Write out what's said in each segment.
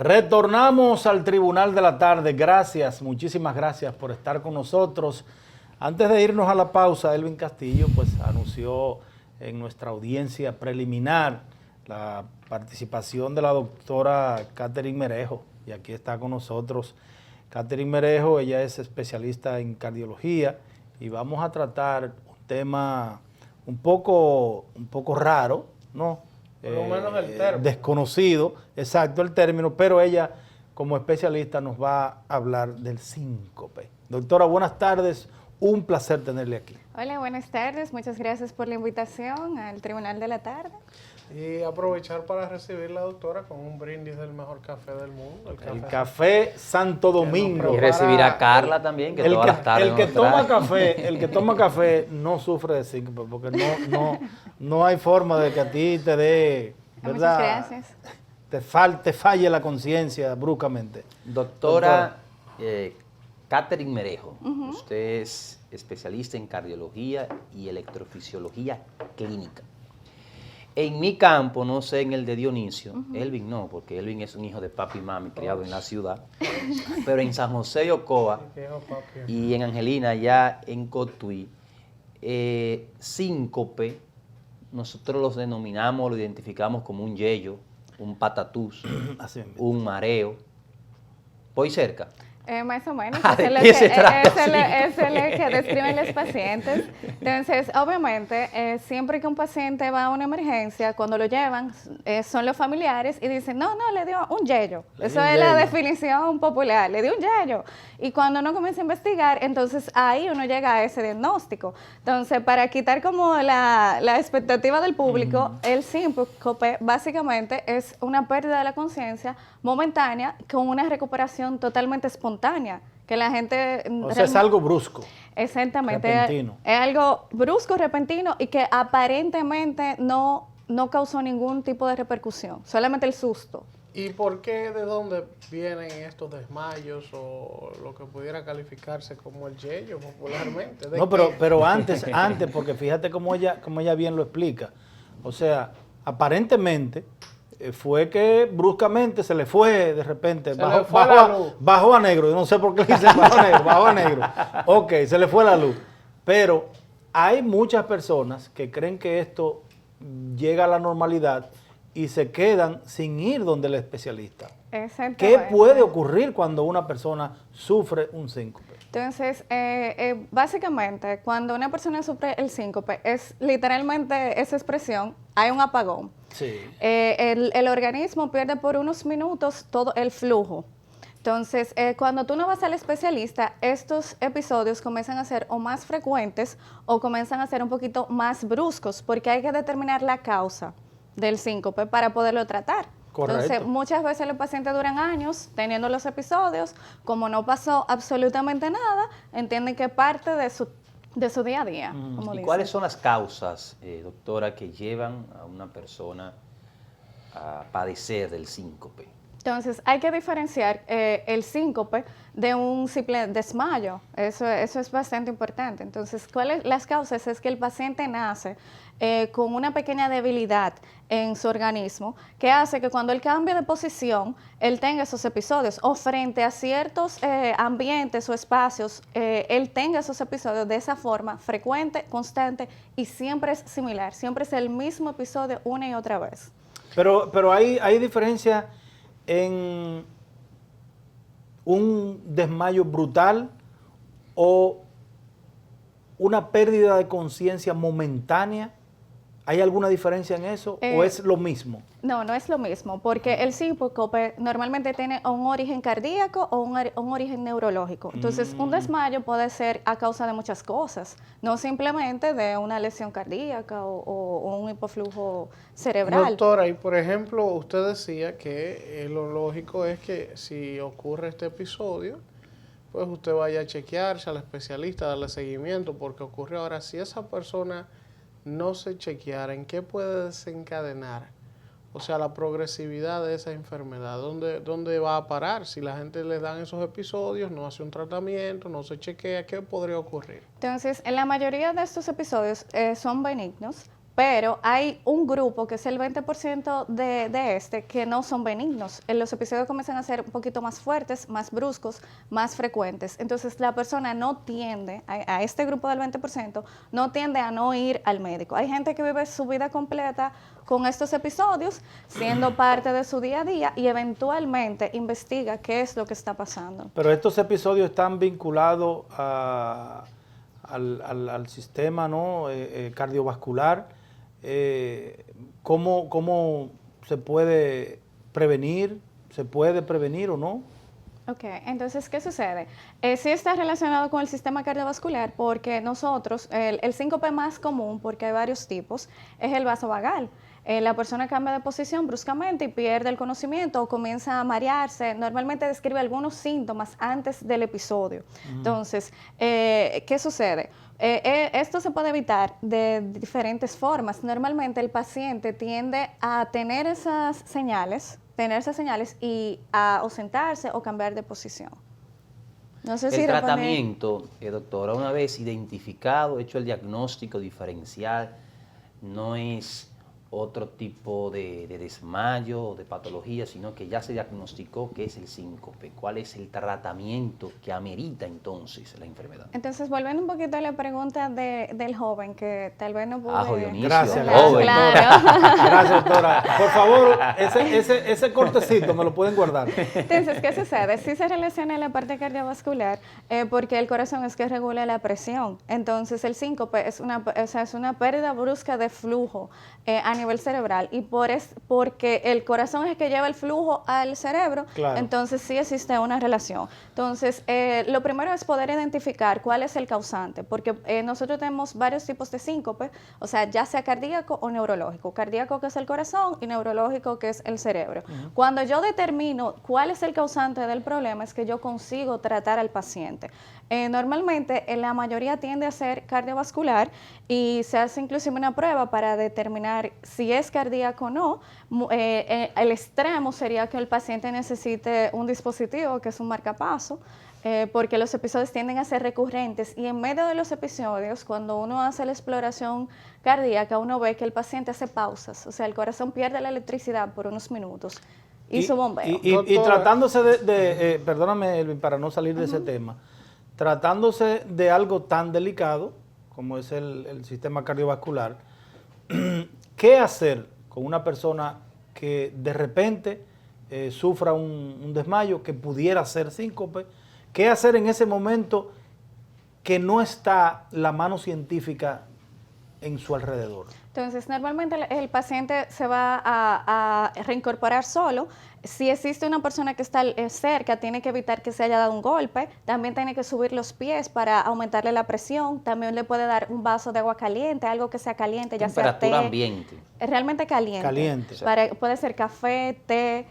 Retornamos al Tribunal de la Tarde. Gracias, muchísimas gracias por estar con nosotros. Antes de irnos a la pausa, Elvin Castillo pues anunció en nuestra audiencia preliminar la participación de la doctora Catherine Merejo. Y aquí está con nosotros Catherine Merejo. Ella es especialista en cardiología y vamos a tratar un tema un poco raro, ¿no? Por lo menos el término. Desconocido, exacto el término, pero ella como especialista nos va a hablar del síncope. Doctora, buenas tardes, un placer tenerle aquí. Hola, buenas tardes, muchas gracias por la invitación al Tribunal de la Tarde. Y aprovechar para recibir la doctora con un brindis del mejor café del mundo. El café Santo Domingo. Y recibir a Carla también, que todas las tardes el que toma café no sufre de síncope, porque no hay forma de que a ti te dé, ¿verdad? Muchas gracias. Te falle la conciencia bruscamente. Doctora Catherine Merejo, usted es especialista en cardiología y electrofisiología clínica. En mi campo, no sé en el de Dionisio, Elvin no, porque Elvin es un hijo de papi y mami criado en la ciudad, pero en San José de Ocoa y en Angelina, allá en Cotuí, síncope, nosotros los denominamos, lo identificamos como un yello, un patatús, un mareo. ¿Voy cerca? Más o menos, ¿De eso qué es se trata? lo que describen los pacientes. Entonces, obviamente, siempre que un paciente va a una emergencia, cuando lo llevan, son los familiares y dicen, no, le dio un yello. Eso es la definición popular, le dio un yello. Y cuando uno comienza a investigar, entonces ahí uno llega a ese diagnóstico. Entonces, para quitar como la expectativa del público, el síncope básicamente es una pérdida de la conciencia momentánea con una recuperación totalmente espontánea, que la gente... O sea, es algo brusco. Exactamente. Repentino. Es algo brusco, repentino y que aparentemente no causó ningún tipo de repercusión, solamente el susto. ¿Y por qué, de dónde vienen estos desmayos o lo que pudiera calificarse como el yello popularmente? No, pero antes, porque fíjate cómo ella bien lo explica. O sea, aparentemente fue que bruscamente se le fue de repente, bajó a negro, yo no sé por qué le dicen bajó a negro. Ok, se le fue la luz. Pero hay muchas personas que creen que esto llega a la normalidad y se quedan sin ir donde el especialista. ¿Qué puede ocurrir cuando una persona sufre un síncope? Entonces, básicamente, cuando una persona sufre el síncope, es literalmente esa expresión, hay un apagón. Sí. El organismo pierde por unos minutos todo el flujo. Entonces, cuando tú no vas al especialista, estos episodios comienzan a ser o más frecuentes o comienzan a ser un poquito más bruscos, porque hay que determinar la causa del síncope para poderlo tratar. Correcto. Entonces, muchas veces los pacientes duran años teniendo los episodios, como no pasó absolutamente nada, entienden que es parte de su día a día. ¿Y cuáles son las causas, doctora, que llevan a una persona a padecer del síncope? Entonces, hay que diferenciar el síncope de un simple desmayo. Eso es bastante importante. Entonces, ¿cuáles las causas? Es que el paciente nace con una pequeña debilidad en su organismo que hace que cuando él cambia de posición, él tenga esos episodios o frente a ciertos ambientes o espacios, él tenga esos episodios de esa forma frecuente, constante y siempre es similar. Siempre es el mismo episodio una y otra vez. Pero hay diferencia en un desmayo brutal o una pérdida de conciencia momentánea. ¿Hay alguna diferencia en eso o es lo mismo? No es lo mismo, porque el síncope normalmente tiene un origen cardíaco o un origen neurológico. Entonces, un desmayo puede ser a causa de muchas cosas, no simplemente de una lesión cardíaca o un hipoflujo cerebral. Doctora, y por ejemplo, usted decía que lo lógico es que si ocurre este episodio, pues usted vaya a chequearse al especialista, darle seguimiento, porque ocurre ahora, si esa persona no se chequeara, ¿en qué puede desencadenar? O sea, la progresividad de esa enfermedad, ¿dónde va a parar? Si la gente le dan esos episodios, no hace un tratamiento, no se chequea, ¿qué podría ocurrir? Entonces, en la mayoría de estos episodios son benignos, pero hay un grupo que es el 20% de este que no son benignos. Los episodios comienzan a ser un poquito más fuertes, más bruscos, más frecuentes. Entonces la persona no tiende, a este grupo del 20%, no tiende a no ir al médico. Hay gente que vive su vida completa con estos episodios, siendo parte de su día a día y eventualmente investiga qué es lo que está pasando. Pero estos episodios están vinculados al sistema, ¿no? Cardiovascular. ¿Cómo se puede prevenir? ¿Se puede prevenir o no? Ok, entonces, ¿qué sucede? Sí está relacionado con el sistema cardiovascular porque nosotros, el síncope más común, porque hay varios tipos, es el vasovagal. La persona cambia de posición bruscamente y pierde el conocimiento o comienza a marearse. Normalmente describe algunos síntomas antes del episodio. Entonces, ¿qué sucede? Esto se puede evitar de diferentes formas. Normalmente el paciente tiende a tener esas señales y a ausentarse o cambiar de posición. No sé si el tratamiento, doctora, una vez identificado, hecho el diagnóstico diferencial, no es otro tipo de desmayo o de patología, sino que ya se diagnosticó que es el síncope. ¿Cuál es el tratamiento que amerita entonces la enfermedad? Entonces, volviendo un poquito a la pregunta del joven, que tal vez no pude... Dionisio, Gracias, joven. Claro. Gracias, doctora. Por favor, ese cortecito me lo pueden guardar. Entonces, ¿qué sucede? Sí se relaciona la parte cardiovascular porque el corazón es que regula la presión. Entonces, el síncope es una pérdida brusca de flujo a nivel cerebral y porque el corazón es el que lleva el flujo al cerebro, claro. Entonces sí existe una relación. Entonces, lo primero es poder identificar cuál es el causante, porque nosotros tenemos varios tipos de síncope, o sea, ya sea cardíaco o neurológico. Cardíaco, que es el corazón, y neurológico, que es el cerebro. Cuando yo determino cuál es el causante del problema, es que yo consigo tratar al paciente. Normalmente, la mayoría tiende a ser cardiovascular y se hace inclusive una prueba para determinar si es cardíaco o no. El extremo sería que el paciente necesite un dispositivo que es un marcapaso, porque los episodios tienden a ser recurrentes y en medio de los episodios, cuando uno hace la exploración cardíaca, uno ve que el paciente hace pausas, o sea, el corazón pierde la electricidad por unos minutos y su bombeo. Y tratándose perdóname, Elvin, para no salir de ese tema, tratándose de algo tan delicado como es el sistema cardiovascular, ¿qué hacer con una persona que de repente sufra un desmayo que pudiera ser síncope? ¿Qué hacer en ese momento que no está la mano científica en su alrededor? Entonces, normalmente el paciente se va a reincorporar solo. Si existe una persona que está cerca, tiene que evitar que se haya dado un golpe. También tiene que subir los pies para aumentarle la presión. También le puede dar un vaso de agua caliente, algo que sea caliente, ya sea té. Temperatura ambiente. Realmente caliente. Caliente. Puede ser café, té,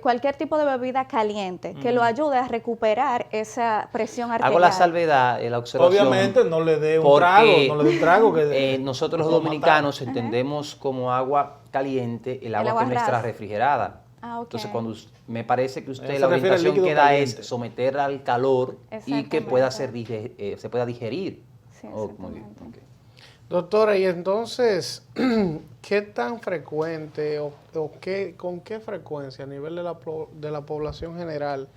cualquier tipo de bebida caliente que lo ayude a recuperar esa presión arterial. Hago la salvedad, la observación. Obviamente no le dé un trago. Que nosotros los dominicanos entendemos como agua caliente el agua que no está refrigerada. Ah, okay. Entonces, me parece que usted la orientación que da es someterla al calor y que pueda se pueda digerir. Sí, muy bien. Okay. Doctora, y entonces, ¿qué tan frecuente con qué frecuencia a nivel de la población general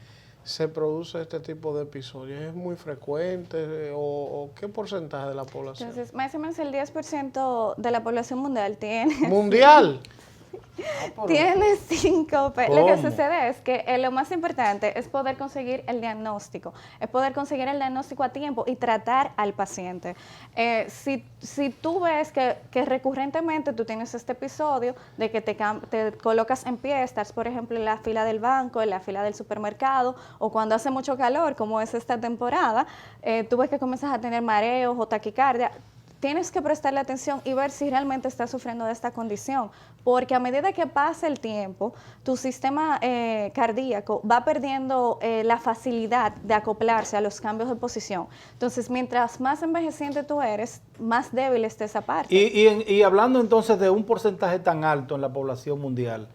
se produce este tipo de episodios? ¿Es muy frecuente o qué porcentaje de la población? Entonces, más o menos el 10% de la población mundial tiene... ¿Mundial? Tiene síncope. Lo que sucede es que lo más importante es poder conseguir el diagnóstico, a tiempo y tratar al paciente. Si tú ves que recurrentemente tú tienes este episodio de que te colocas en pie, estás por ejemplo en la fila del banco, en la fila del supermercado o cuando hace mucho calor, como es esta temporada, tú ves que comienzas a tener mareos o taquicardia, tienes que prestarle atención y ver si realmente estás sufriendo de esta condición, porque a medida que pasa el tiempo, tu sistema cardíaco va perdiendo la facilidad de acoplarse a los cambios de posición. Entonces, mientras más envejeciente tú eres, más débil está esa parte. Y hablando entonces de un porcentaje tan alto en la población mundial,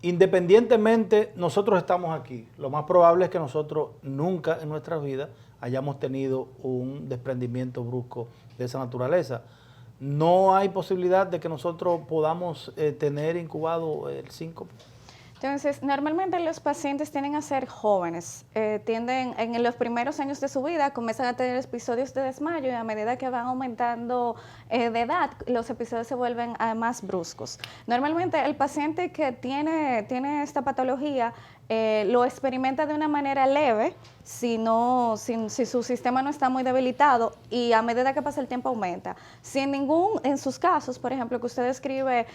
independientemente, nosotros estamos aquí. Lo más probable es que nosotros nunca en nuestras vidas hayamos tenido un desprendimiento brusco de esa naturaleza. no hay posibilidad de que nosotros podamos tener incubado el síncope. Entonces, normalmente los pacientes tienden a ser jóvenes, tienden en los primeros años de su vida, comienzan a tener episodios de desmayo y a medida que van aumentando de edad, los episodios se vuelven más bruscos. Normalmente el paciente que tiene esta patología lo experimenta de una manera leve, si su sistema no está muy debilitado y a medida que pasa el tiempo aumenta. Si en sus casos, por ejemplo, que usted describe,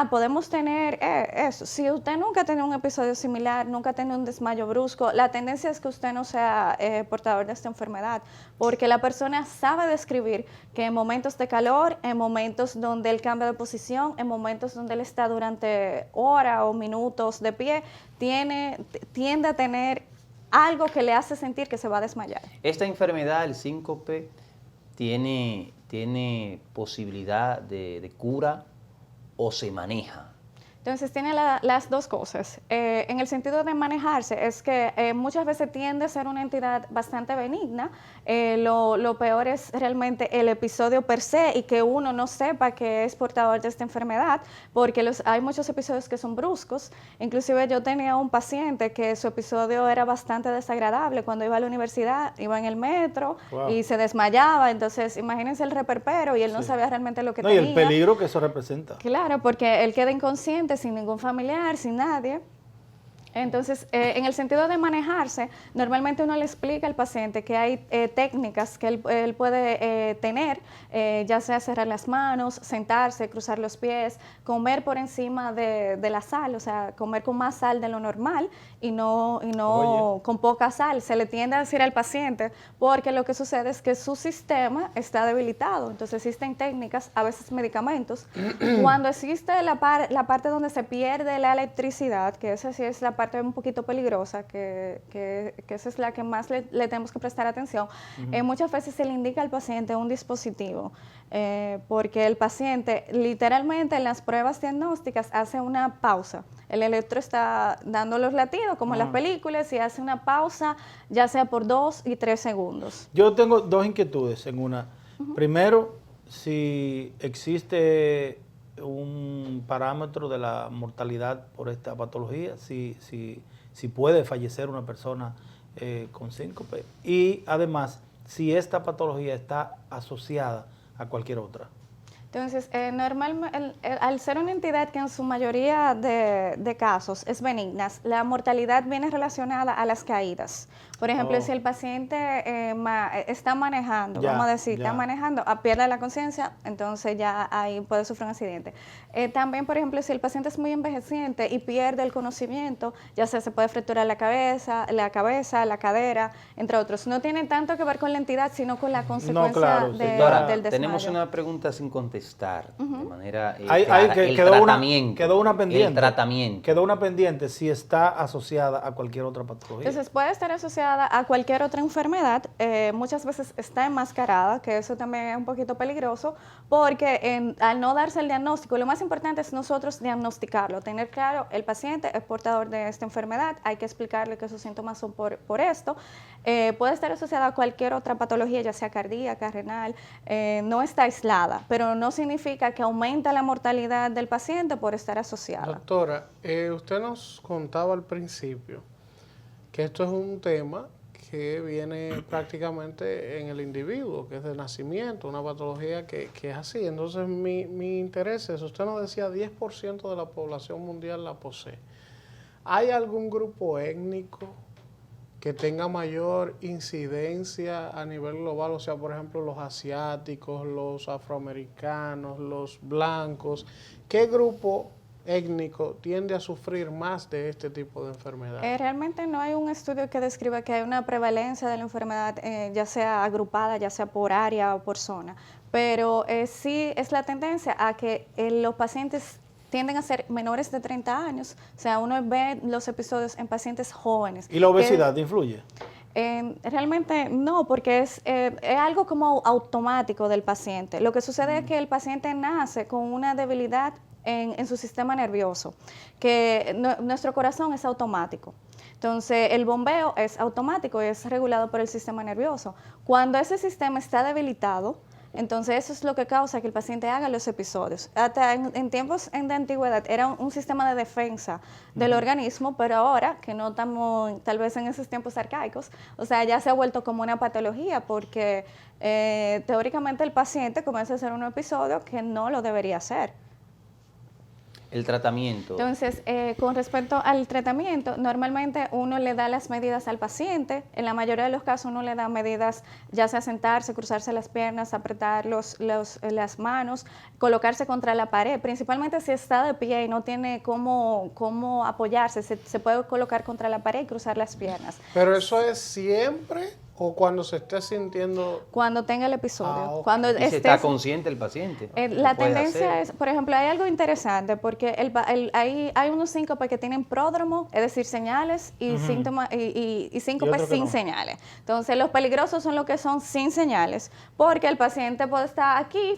podemos tener eso. Si usted nunca ha tenido un episodio similar, nunca ha tenido un desmayo brusco, la tendencia es que usted no sea portador de esta enfermedad, porque la persona sabe describir que en momentos de calor, en momentos donde él cambia de posición, en momentos donde él está durante horas o minutos de pie, tiende a tener algo que le hace sentir que se va a desmayar. Esta enfermedad, el síncope, tiene posibilidad de cura o se maneja. Entonces tiene las dos cosas. En el sentido de manejarse, es que muchas veces tiende a ser una entidad bastante benigna. Lo peor es realmente el episodio per se y que uno no sepa que es portador de esta enfermedad, porque hay muchos episodios que son bruscos. Inclusive yo tenía un paciente que su episodio era bastante desagradable. Cuando iba a la universidad, iba en el metro y se desmayaba. Entonces imagínense el reperpero y él no sabía realmente lo que tenía. Y el peligro que eso representa. Claro, porque él queda inconsciente, sin ningún familiar, sin nadie. Entonces, en el sentido de manejarse, normalmente uno le explica al paciente que hay técnicas que él puede tener, ya sea cerrar las manos, sentarse, cruzar los pies, comer por encima de la sal, o sea, comer con más sal de lo normal y no con poca sal. Se le tiende a decir al paciente porque lo que sucede es que su sistema está debilitado. Entonces, existen técnicas, a veces medicamentos. Cuando existe la parte donde se pierde la electricidad, que esa sí es la parte un poquito peligrosa, que esa es la que más le tenemos que prestar atención, muchas veces se le indica al paciente un dispositivo, porque el paciente literalmente en las pruebas diagnósticas hace una pausa. El electro está dando los latidos, como en las películas, y hace una pausa, ya sea por 2 y 3 segundos. Yo tengo dos inquietudes en una. Primero, si existe un parámetro de la mortalidad por esta patología, si puede fallecer una persona con síncope, y además si esta patología está asociada a cualquier otra. Entonces, al ser una entidad que en su mayoría de casos es benigna, la mortalidad viene relacionada a las caídas. Por ejemplo, si el paciente está manejando, vamos a decir, está manejando, pierde la conciencia, entonces ya ahí puede sufrir un accidente. También, por ejemplo, si el paciente es muy envejeciente y pierde el conocimiento, ya sea se puede fracturar la cabeza, la cadera, entre otros. No tiene tanto que ver con la entidad, sino con la consecuencia del desmayo. Tenemos una pregunta sin contestar, de manera quedó una pendiente. El tratamiento. Quedó una pendiente si está asociada a cualquier otra patología. Entonces puede estar asociada a cualquier otra enfermedad, muchas veces está enmascarada, que eso también es un poquito peligroso, porque al no darse el diagnóstico, lo más importante es nosotros diagnosticarlo, tener claro, el paciente es portador de esta enfermedad, hay que explicarle que sus síntomas son por esto. Puede estar asociada a cualquier otra patología, ya sea cardíaca, renal, no está aislada, pero no significa que aumenta la mortalidad del paciente por estar asociada. Doctora, usted nos contaba al principio que esto es un tema que viene prácticamente en el individuo, que es de nacimiento, una patología que es así. Entonces, mi interés es, usted nos decía 10% de la población mundial la posee. ¿Hay algún grupo étnico que tenga mayor incidencia a nivel global? O sea, por ejemplo, los asiáticos, los afroamericanos, los blancos. ¿Qué grupo étnico tiende a sufrir más de este tipo de enfermedad? Realmente no hay un estudio que describa que hay una prevalencia de la enfermedad, ya sea agrupada, ya sea por área o por zona, pero sí es la tendencia a que los pacientes tienden a ser menores de 30 años, o sea, uno ve los episodios en pacientes jóvenes. ¿Y la obesidad influye? Realmente no, porque es algo como automático del paciente. Lo que sucede es que el paciente nace con una debilidad en su sistema nervioso, que nuestro corazón es automático. Entonces, el bombeo es automático y es regulado por el sistema nervioso. Cuando ese sistema está debilitado, Entonces eso es lo que causa que el paciente haga los episodios. Hasta en tiempos de antigüedad era un sistema de defensa del organismo, pero ahora que no estamos tal vez en esos tiempos arcaicos, o sea, ya se ha vuelto como una patología porque teóricamente el paciente comienza a hacer un episodio que no lo debería hacer. El tratamiento. Entonces, con respecto al tratamiento, normalmente uno le da las medidas al paciente. En la mayoría de los casos uno le da medidas, ya sea sentarse, cruzarse las piernas, apretar las manos, colocarse contra la pared. Principalmente si está de pie y no tiene cómo apoyarse, se puede colocar contra la pared y cruzar las piernas. Pero eso es siempre o cuando se esté sintiendo... Cuando tenga el episodio. Ah, ok. Cuando Y si está consciente el paciente. la lo puede tendencia hacer. es, por ejemplo, hay algo interesante porque hay unos síncopes que tienen pródromo, es decir, señales y síntomas y síncopes otro que sin no. señales. Entonces, los peligrosos son los que son sin señales, porque el paciente puede estar aquí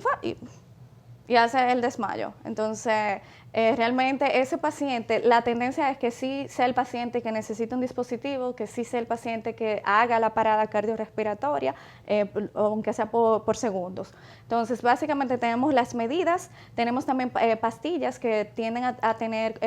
y hace el desmayo. Entonces, realmente ese paciente, la tendencia es que sí sea el paciente que necesita un dispositivo, que sí sea el paciente que haga la parada cardiorrespiratoria, aunque sea por segundos. Entonces, básicamente tenemos las medidas, tenemos también pastillas que tienden a tener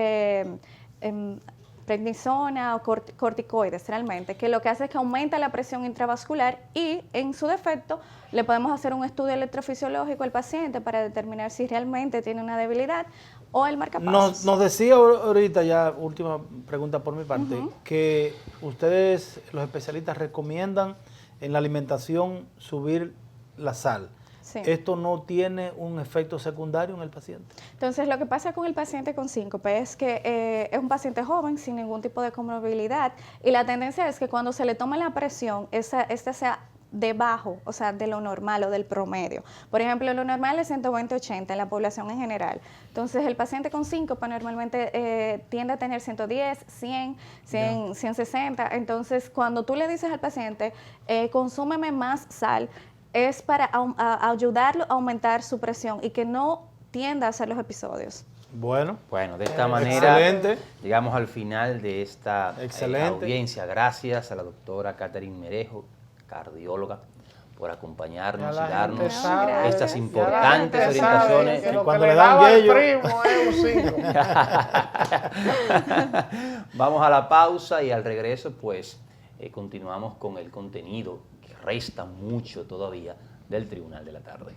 prednisona o corticoides realmente, que lo que hace es que aumenta la presión intravascular y en su defecto le podemos hacer un estudio electrofisiológico al paciente para determinar si realmente tiene una debilidad o el marcapasos. Nos decía ahorita, ya última pregunta por mi parte, que ustedes, los especialistas, recomiendan en la alimentación subir la sal. Sí. ¿Esto no tiene un efecto secundario en el paciente? Entonces, lo que pasa con el paciente con síncope es que es un paciente joven sin ningún tipo de comorbilidad y la tendencia es que cuando se le toma la presión, esta sea debajo, o sea, de lo normal o del promedio. Por ejemplo, lo normal es 120-80 en la población en general. Entonces, el paciente con síncope normalmente tiende a tener 110, 100, 160. Entonces, cuando tú le dices al paciente, consúmeme más sal, es para ayudarlo a aumentar su presión y que no tienda a hacer los episodios. Bueno, Bueno, de esta manera excelente. llegamos al final de esta Excelente. audiencia. Gracias a la doctora Catherine Merejo, cardióloga, por acompañarnos Ya y la darnos gente sabe, estas ya la importantes gente sabe orientaciones. que lo Cuando que le le dan daba al yello. primo es un 5. Vamos a la pausa y al regreso pues continuamos con el contenido que resta mucho todavía del Tribunal de la Tarde.